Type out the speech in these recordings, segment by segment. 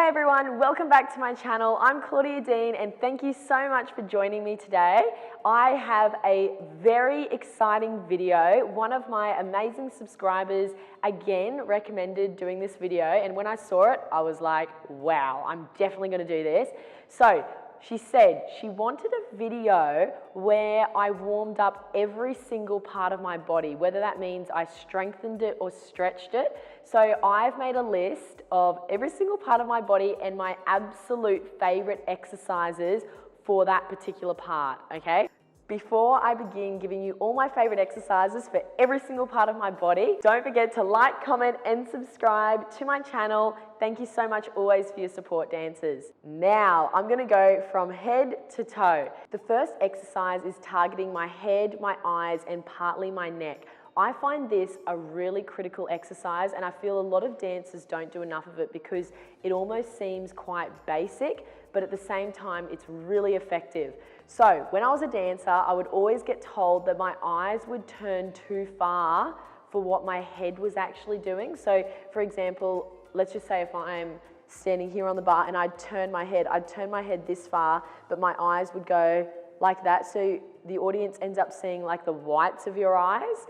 Hey everyone, welcome back to my channel. I'm Claudia Dean and thank you so much for joining me today. I have a very exciting video. One of my amazing subscribers again recommended doing this video, and when I saw it, I was like, wow, I'm definitely gonna do this. So she said she wanted a video where I warmed up every single part of my body, whether that means I strengthened it or stretched it. So I've made a list of every single part of my body and my absolute favorite exercises for that particular part, okay? Before I begin giving you all my favorite exercises for every single part of my body, don't forget to like, comment, and subscribe to my channel. Thank you so much always for your support, dancers. Now, I'm gonna go from head to toe. The first exercise is targeting my head, my eyes, and partly my neck. I find this a really critical exercise, and I feel a lot of dancers don't do enough of it because it almost seems quite basic, but at the same time, it's really effective. So when I was a dancer, I would always get told that my eyes would turn too far for what my head was actually doing. So for example, let's just say if I'm standing here on the bar and I'd turn my head this far, but my eyes would go like that. So the audience ends up seeing like the whites of your eyes.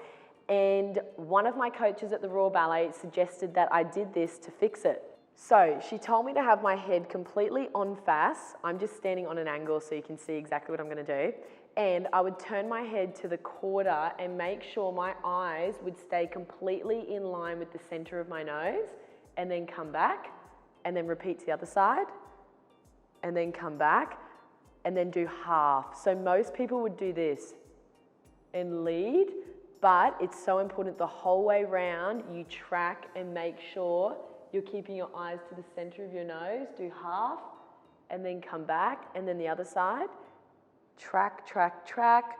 And one of my coaches at the Royal Ballet suggested that I did this to fix it. So she told me to have my head completely en face. I'm just standing on an angle so you can see exactly what I'm going to do. And I would turn my head to the quarter and make sure my eyes would stay completely in line with the center of my nose, and then come back and then repeat to the other side and then come back and then do half. So most people would do this and lead, but it's so important the whole way round you track and make sure you're keeping your eyes to the center of your nose. Do half and then come back, and then the other side. Track, track, track,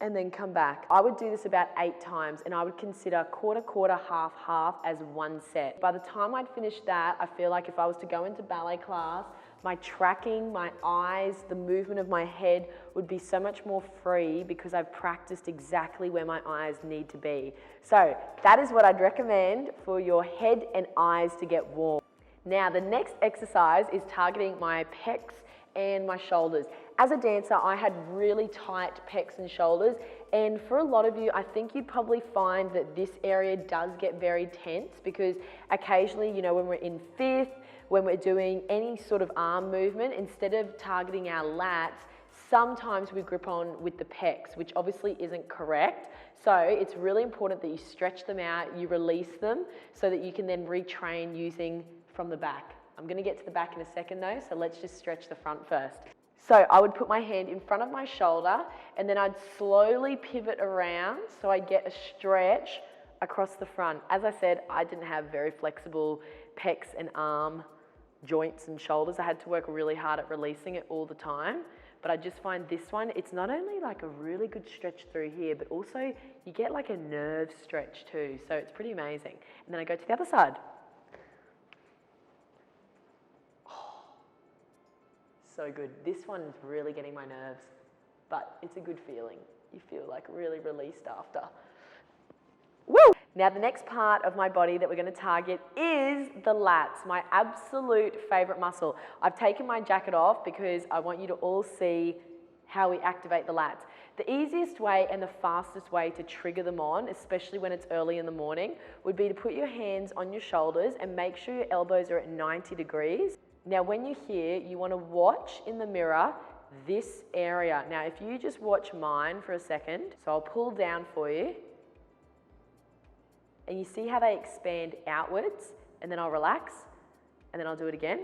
and then come back. I would do this about 8 times, and I would consider quarter, quarter, half, half as one set. By the time I'd finished that, I feel like if I was to go into ballet class, my tracking, my eyes, the movement of my head would be so much more free because I've practiced exactly where my eyes need to be. So that is what I'd recommend for your head and eyes to get warm. Now the next exercise is targeting my pecs and my shoulders. As a dancer, I had really tight pecs and shoulders, and for a lot of you, I think you'd probably find that this area does get very tense because occasionally, you know, when we're in fifth, when we're doing any sort of arm movement, instead of targeting our lats, sometimes we grip on with the pecs, which obviously isn't correct. So it's really important that you stretch them out, you release them, so that you can then retrain using from the back. I'm gonna get to the back in a second though, so let's just stretch the front first. So I would put my hand in front of my shoulder, and then I'd slowly pivot around so I get a stretch across the front. As I said, I didn't have very flexible pecs and arm joints and shoulders. I had to work really hard at releasing it all the time, but I just find this one, it's not only like a really good stretch through here, but also you get like a nerve stretch too, so it's pretty amazing. And then I go to the other side. Oh, so good. This one's really getting my nerves, but it's a good feeling. You feel like really released after. Woo! Now the next part of my body that we're going to target is the lats, my absolute favorite muscle. I've taken my jacket off because I want you to all see how we activate the lats. The easiest way and the fastest way to trigger them on, especially when it's early in the morning, would be to put your hands on your shoulders and make sure your elbows are at 90 degrees. Now when you're here, you want to watch in the mirror this area. Now if you just watch mine for a second, so I'll pull down for you. And you see how they expand outwards, and then I'll relax, and then I'll do it again,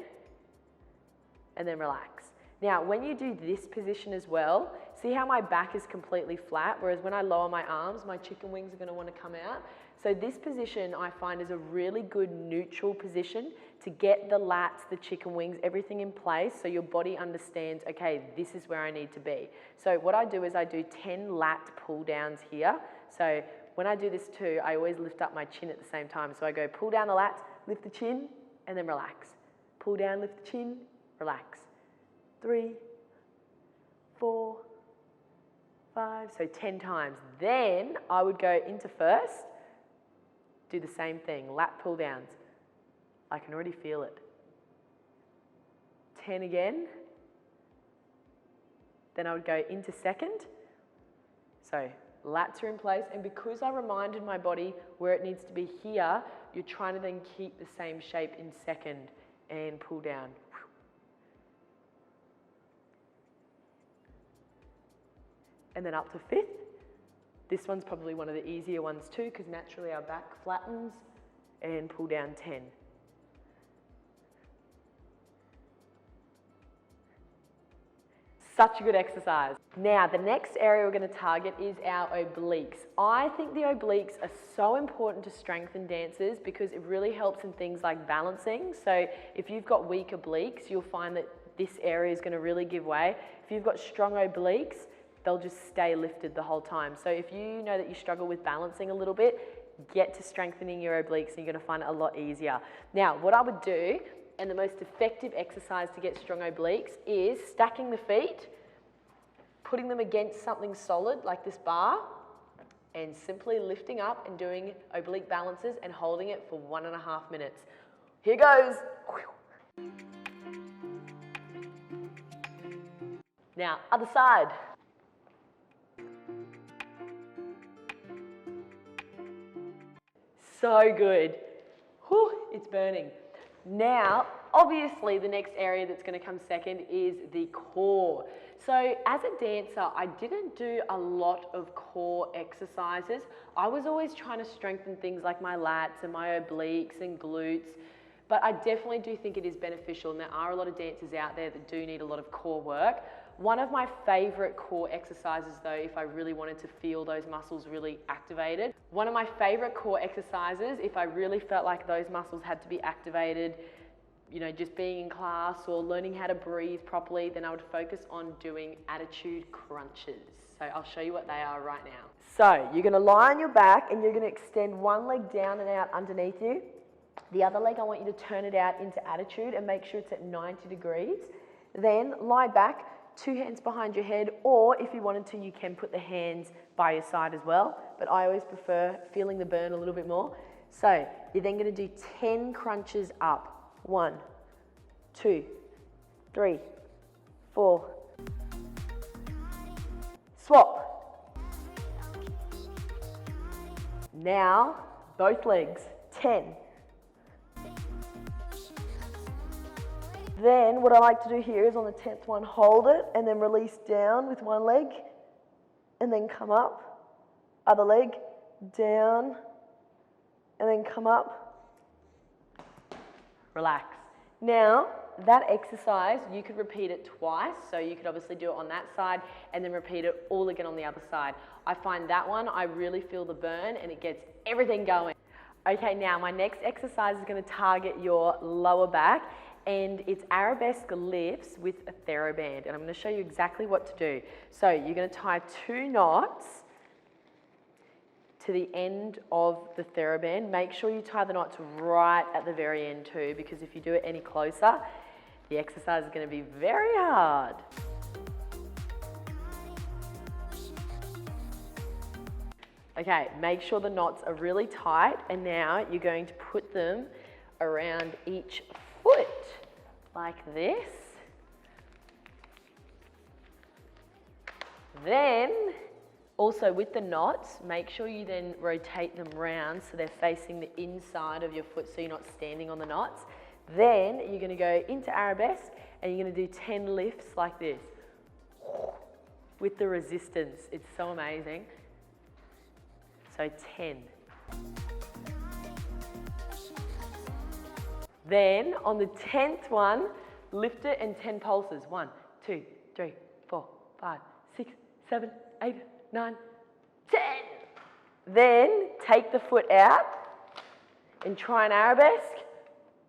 and then relax. Now, when you do this position as well, see how my back is completely flat, whereas when I lower my arms, my chicken wings are gonna wanna come out. So this position I find is a really good neutral position to get the lats, the chicken wings, everything in place so your body understands, okay, this is where I need to be. So what I do is I do 10 lat pull downs here. So when I do this too, I always lift up my chin at the same time. So I go pull down the lats, lift the chin, and then relax. Pull down, lift the chin, relax. 3, 4, 5, so 10 times. Then I would go into first, do the same thing, lat pull downs. I can already feel it. 10 again. Then I would go into second. So lats are in place, and because I reminded my body where it needs to be here, you're trying to then keep the same shape in second and pull down. And then up to fifth. This one's probably one of the easier ones too, because naturally our back flattens, and pull down 10. Such a good exercise. Now, the next area we're going to target is our obliques. I think the obliques are so important to strengthen dancers because it really helps in things like balancing. So if you've got weak obliques, you'll find that this area is going to really give way. If you've got strong obliques, they'll just stay lifted the whole time. So if you know that you struggle with balancing a little bit, get to strengthening your obliques and you're going to find it a lot easier. Now, what I would do, and the most effective exercise to get strong obliques, is stacking the feet, putting them against something solid like this bar, and simply lifting up and doing oblique balances and holding it for 1.5 minutes. Here goes. Now, other side. So good. Whew, it's burning. Now, obviously the next area that's going to come second is the core. So as a dancer, I didn't do a lot of core exercises. I was always trying to strengthen things like my lats and my obliques and glutes, but I definitely do think it is beneficial, and there are a lot of dancers out there that do need a lot of core work. One of my favorite core exercises though, if I really wanted to feel those muscles really activated, one of my favorite core exercises, if I really felt like those muscles had to be activated, you know, just being in class or learning how to breathe properly, then I would focus on doing attitude crunches. So I'll show you what they are right now. So you're gonna lie on your back and you're gonna extend one leg down and out underneath you. The other leg, I want you to turn it out into attitude and make sure it's at 90 degrees. Then lie back, 2 hands behind your head, or if you wanted to, you can put the hands by your side as well, but I always prefer feeling the burn a little bit more. So you're then going to do 10 crunches up. 1, 2, 3, 4. Swap. Now, both legs, 10. Then what I like to do here is on the 10th one, hold it and then release down with one leg and then come up, other leg, down and then come up, relax. Now that exercise, you could repeat it twice, so you could obviously do it on that side and then repeat it all again on the other side. I find that one, I really feel the burn and it gets everything going. Okay, now my next exercise is going to target your lower back, and it's arabesque lifts with a TheraBand, and I'm going to show you exactly what to do. So you're going to tie 2 knots to the end of the TheraBand. Make sure you tie the knots right at the very end too, because if you do it any closer, the exercise is going to be very hard. Okay, make sure the knots are really tight, and now you're going to put them around each foot like this. Then, also with the knots, make sure you then rotate them round so they're facing the inside of your foot so you're not standing on the knots. Then you're going to go into arabesque and you're going to do 10 lifts like this with the resistance. It's so amazing. So 10. Then on the 10th one, lift it and 10 pulses. 1, 2, 3, 4, 5, 6, 7, 8, 9, 10. Then take the foot out and try an arabesque.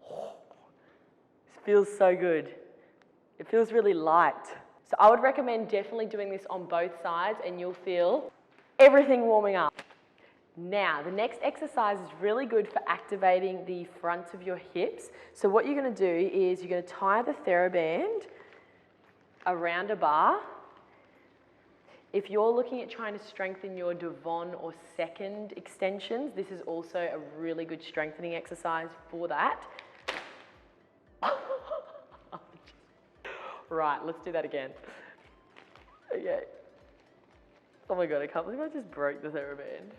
This feels so good. It feels really light. So I would recommend definitely doing this on both sides and you'll feel everything warming up. Now, the next exercise is really good for activating the front of your hips. So what you're going to do is you're going to tie the TheraBand around a bar. If you're looking at trying to strengthen your Devon or second extensions, this is also a really good strengthening exercise for that. Right, let's do that again. Okay. Oh my God, I can't believe I just broke the TheraBand.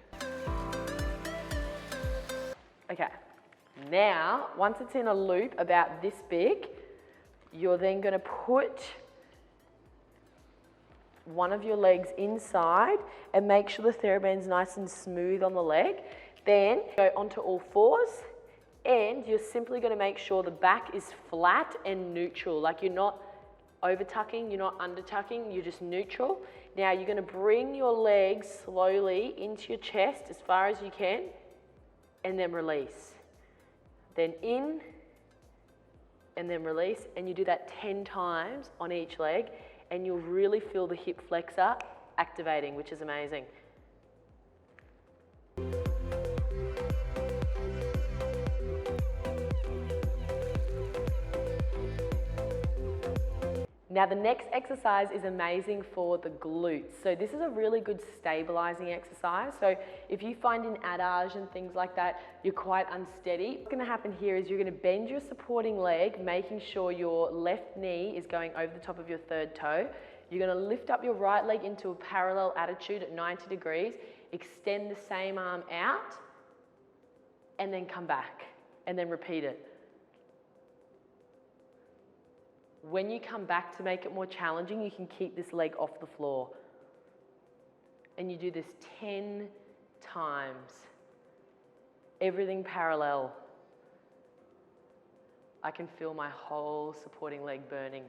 Okay, now, once it's in a loop about this big, you're then gonna put one of your legs inside and make sure the TheraBand's nice and smooth on the leg. Then go onto all fours and you're simply gonna make sure the back is flat and neutral, like you're not over tucking, you're not under tucking, you're just neutral. Now you're gonna bring your legs slowly into your chest as far as you can and then release. Then in and then release, and you do that 10 times on each leg and you'll really feel the hip flexor activating, which is amazing. Now the next exercise is amazing for the glutes. So this is a really good stabilizing exercise. So if you find in adage and things like that, you're quite unsteady, what's gonna happen here is you're gonna bend your supporting leg, making sure your left knee is going over the top of your third toe. You're gonna lift up your right leg into a parallel attitude at 90 degrees, extend the same arm out, and then come back, and then repeat it. When you come back to make it more challenging, you can keep this leg off the floor. And you do this 10 times. Everything parallel. I can feel my whole supporting leg burning.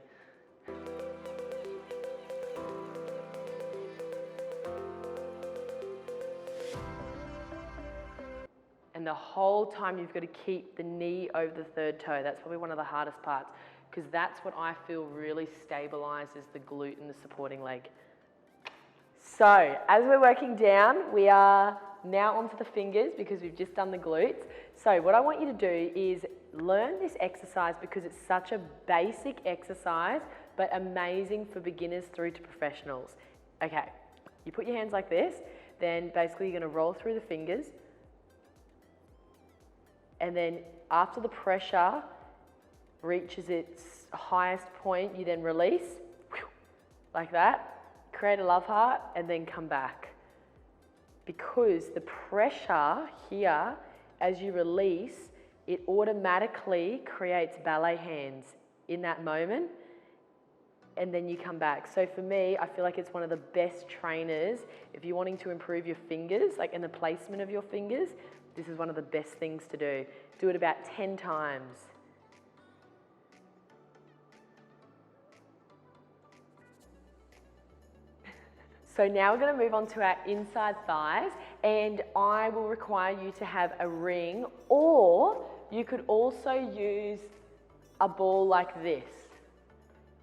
And the whole time you've got to keep the knee over the third toe. That's probably one of the hardest parts, because that's what I feel really stabilizes the glute and the supporting leg. So, as we're working down, we are now onto the fingers because we've just done the glutes. So what I want you to do is learn this exercise because it's such a basic exercise, but amazing for beginners through to professionals. Okay, you put your hands like this, then basically you're gonna roll through the fingers, and then after the pressure reaches its highest point, you then release, like that, create a love heart, and then come back. Because the pressure here, as you release, it automatically creates ballet hands in that moment, and then you come back. So for me, I feel like it's one of the best trainers. If you're wanting to improve your fingers, like in the placement of your fingers, this is one of the best things to do. Do it about 10 times. So now we're going to move on to our inside thighs, and I will require you to have a ring, or you could also use a ball like this.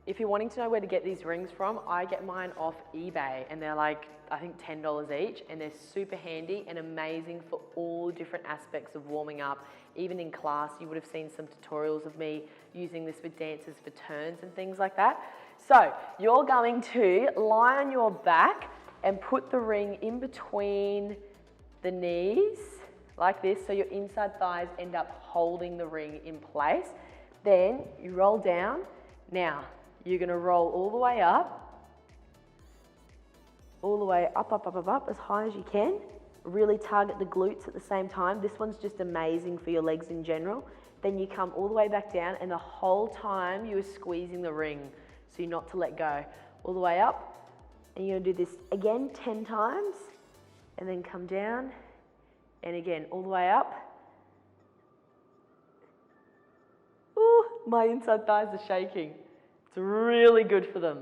If you're wanting to know where to get these rings from, I get mine off eBay, and they're like, I think $10 each, and they're super handy and amazing for all different aspects of warming up. Even in class, you would have seen some tutorials of me using this with dancers for turns and things like that. So you're going to lie on your back and put the ring in between the knees like this, so your inside thighs end up holding the ring in place. Then you roll down. Now you're going to roll all the way up, up, as high as you can. Really target the glutes at the same time. This one's just amazing for your legs in general. Then you come all the way back down, and the whole time you are squeezing the ring, so you're not to let go. All the way up, and you're gonna do this again 10 times, and then come down, and again, all the way up. Ooh, my inside thighs are shaking. It's really good for them.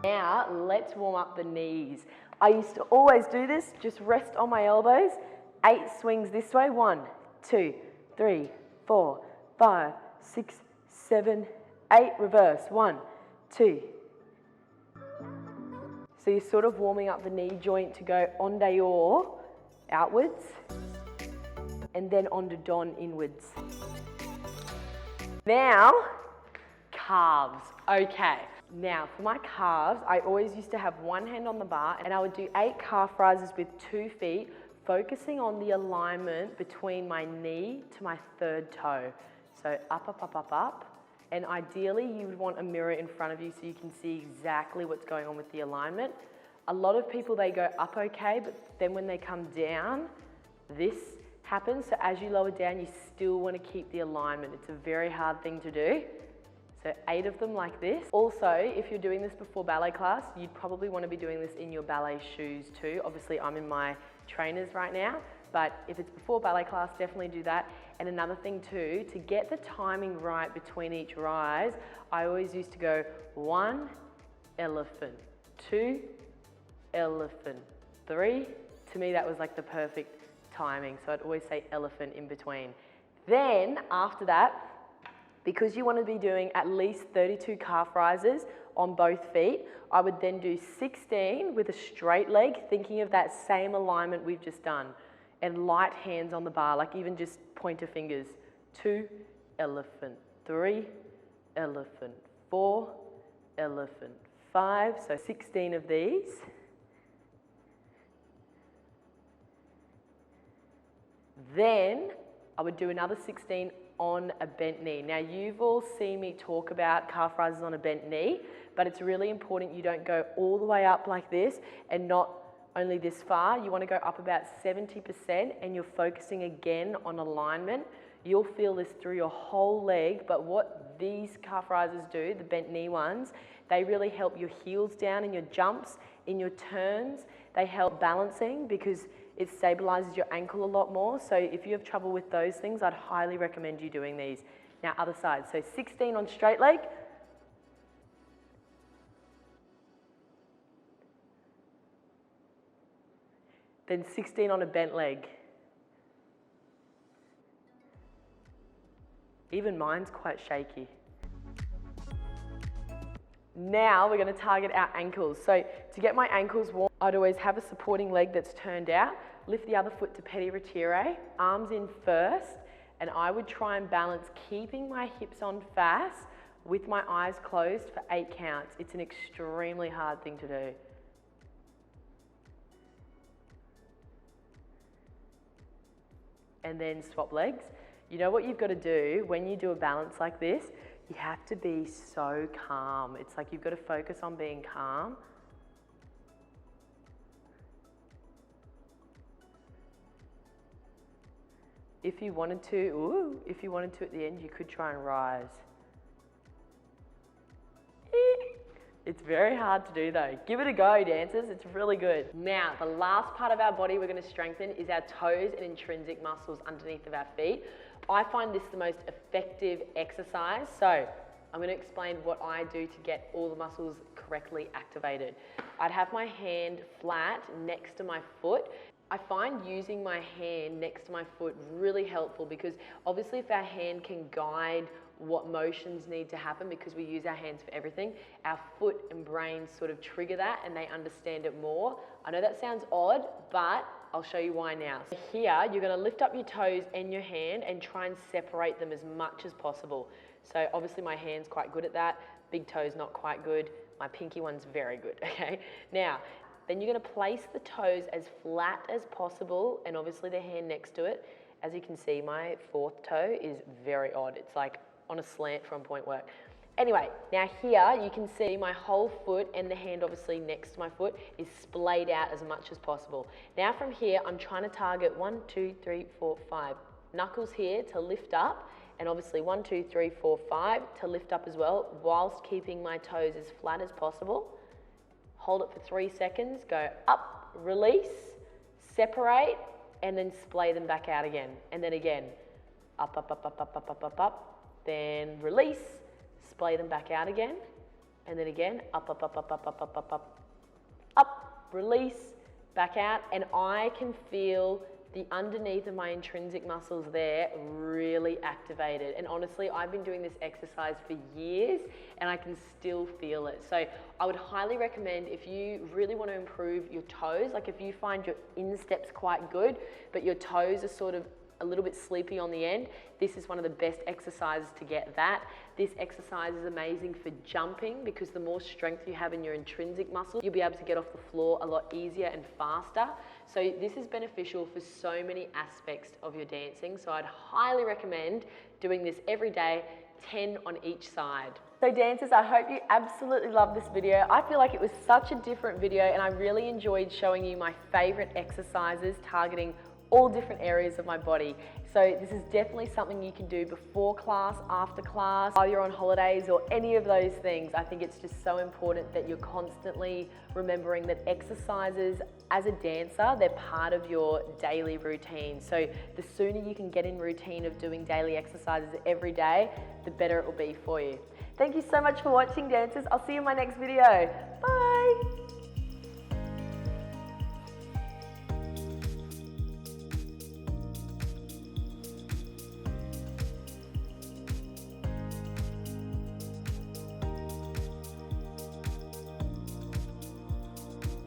Now, let's warm up the knees. I used to always do this, just rest on my elbows. 8 swings this way. 1, 2, 3, 4, 5, 6, 7, 8. Reverse. 1, 2. So you're sort of warming up the knee joint to go en dehors, outwards, and then en dedans, inwards. Now, calves. Okay. Now, for my calves, I always used to have one hand on the bar, and I would do 8 calf rises with 2 feet, focusing on the alignment between my knee to my third toe. So up, up, up, up, up. And ideally you would want a mirror in front of you so you can see exactly what's going on with the alignment. A lot of people, they go up okay, but then when they come down, this happens. So as you lower down, you still want to keep the alignment. It's a very hard thing to do. So 8 of them like this. Also, if you're doing this before ballet class, you'd probably want to be doing this in your ballet shoes too. Obviously, I'm in my trainers right now, but if it's before ballet class, definitely do that. And another thing too, to get the timing right between each rise, I always used to go 1, elephant, 2, elephant, 3. To me, that was like the perfect timing. So I'd always say elephant in between. Then after that, because you want to be doing at least 32 calf rises on both feet, I would then do 16 with a straight leg, thinking of that same alignment we've just done. And light hands on the bar, like even just pointer fingers. 2, elephant, 3, elephant, 4, elephant, 5. So 16 of these. Then I would do another 16 on a bent knee. Now you've all seen me talk about calf rises on a bent knee, but it's really important you don't go all the way up like this and not only this far. You want to go up about 70% and you're focusing again on alignment. You'll feel this through your whole leg, but what these calf rises do, the bent knee ones, they really help your heels down in your jumps, in your turns. They help balancing because it stabilizes your ankle a lot more. So if you have trouble with those things, I'd highly recommend you doing these. Now other side, so 16 on straight leg. Then 16 on a bent leg. Even mine's quite shaky. Now we're going to target our ankles. So to get my ankles warm, I'd always have a supporting leg that's turned out, lift the other foot to petit retire, arms in first, and I would try and balance keeping my hips on fast with my eyes closed for 8 counts. It's an extremely hard thing to do. And then swap legs. You know what you've got to do when you do a balance like this? You have to be so calm. It's like you've got to focus on being calm. If you wanted to, at the end, you could try and rise. It's very hard to do though. Give it a go, dancers. It's really good. Now, the last part of our body we're going to strengthen is our toes and intrinsic muscles underneath of our feet. I find this the most effective exercise. So I'm going to explain what I do to get all the muscles correctly activated. I'd have my hand flat next to my foot. I find using my hand next to my foot really helpful because obviously if our hand can guide what motions need to happen, because we use our hands for everything, our foot and brain sort of trigger that and they understand it more. I know that sounds odd, but I'll show you why now. So here, you're going to lift up your toes and your hand and try and separate them as much as possible. So obviously my hand's quite good at that. Big toe's not quite good. My pinky one's very good, okay? Now, then you're going to place the toes as flat as possible and obviously the hand next to it. As you can see, my 4th toe is very odd. It's like on a slant from point work. Anyway, now here you can see my whole foot and the hand obviously next to my foot is splayed out as much as possible. Now from here, I'm trying to target 1, 2, 3, 4, 5. Knuckles here to lift up and obviously 1, 2, 3, 4, 5 to lift up as well whilst keeping my toes as flat as possible. Hold it for 3 seconds, go up, release, separate, and then splay them back out again. And then again, up, up, up, up, up, up, up, up, up. Then release, splay them back out again. And then again, up, up, up, up, up, up, up, up, up, up, release, back out. And I can feel the underneath of my intrinsic muscles there really activated. And honestly, I've been doing this exercise for years and I can still feel it. So I would highly recommend if you really want to improve your toes, like if you find your insteps quite good, but your toes are sort of a little bit sleepy on the end, this is one of the best exercises to get that. This exercise is amazing for jumping because the more strength you have in your intrinsic muscles, you'll be able to get off the floor a lot easier and faster. So this is beneficial for so many aspects of your dancing. So I'd highly recommend doing this every day, 10 on each side. So dancers, I hope you absolutely love this video. I feel like it was such a different video and I really enjoyed showing you my favorite exercises targeting all different areas of my body. So this is definitely something you can do before class, after class, while you're on holidays or any of those things. I think it's just so important that you're constantly remembering that exercises as a dancer, they're part of your daily routine. So the sooner you can get in routine of doing daily exercises every day, the better it will be for you. Thank you so much for watching, dancers. I'll see you in my next video. Bye.